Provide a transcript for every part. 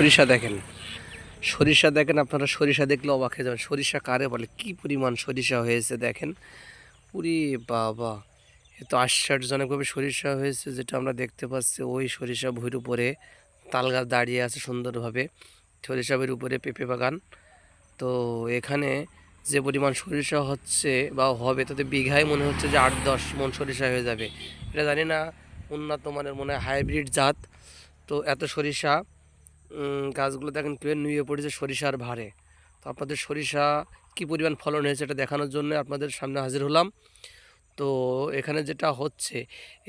সরিষা দেখেন, সরিষা দেখেন, আপনারা সরিষা দেখলে অবাক হয়ে যাবেন। সরিষা কারে বলে, কি পরিমাণ সরিষা হয়েছে দেখেন। উরি বাবা, এত আশ্চর্যজনকভাবে সরিষা হয়েছে, যেটা আমরা দেখতে পাচ্ছি। ওই সরিষা ভুঁইয়ের উপরে তাল গাছ দাঁড়িয়ে আছে সুন্দরভাবে, সরিষা ভুঁইয়ের উপরে পেঁপে বাগান। তো এখানে যে পরিমাণ সরিষা হচ্ছে বা হবে, তাতে বিঘায় মনে হচ্ছে যে 8-10 মণ সরিষা হয়ে যাবে। এটা জানি না, উন্নত মানের মনে হয় হাইব্রিড জাত। তো এত সরিষা, গাছগুলো দেখেন কীভাবে নুয়ে পড়েছে সরিষার ভারে। তো আপনাদের সরিষা কী পরিমাণ ফলন হয়েছে এটা দেখানোর জন্য আপনাদের সামনে হাজির হলাম। তো এখানে যেটা হচ্ছে,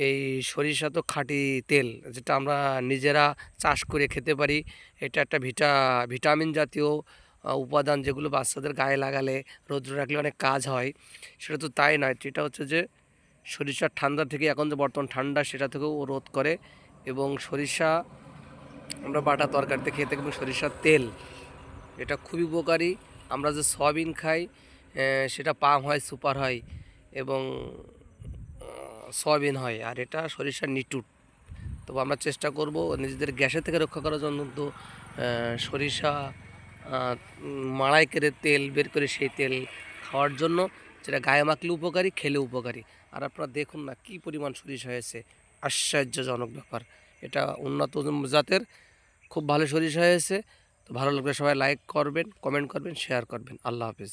এই সরিষা তো খাঁটি তেল, যেটা আমরা নিজেরা চাষ করে খেতে পারি। এটা একটা ভিটামিন জাতীয় উপাদান, যেগুলো বাচ্চাদের গায়ে লাগালে, রৌদ্র রাখলে অনেক কাজ হয়। সেটা তো তাই নয়, এটা হচ্ছে যে সরিষার ঠান্ডা থেকে, এখন যে বর্তমান ঠান্ডা, সেটা থেকেও রোধ করে। এবং সরিষা আমরা বাটা তরকারিতে খেয়ে থাকি। এবং সরিষার তেল, এটা খুবই উপকারী। আমরা যে সয়াবিন খাই, সেটা পাম হয়, সুপার হয় এবং সয়াবিন হয়, আর এটা সরিষার নিটুট। তো আমরা চেষ্টা করব নিজেদের গ্যাসের থেকে রক্ষা করার জন্য। তো সরিষা মাড়াই করে তেল বের করে সেই তেল খাওয়ার জন্য, যেটা গায়ে মাখলে উপকারী, খেলে উপকারী। আর আপনারা দেখুন না কী পরিমাণ সরিষা হয়েছে, আশ্চর্যজনক ব্যাপার। এটা উন্নত জাতের খুব ভালো সরিষা হয়েছে। তো ভালো লাগলে সবাই লাইক করবেন, কমেন্ট করবেন, শেয়ার করবেন। আল্লাহ হাফেজ।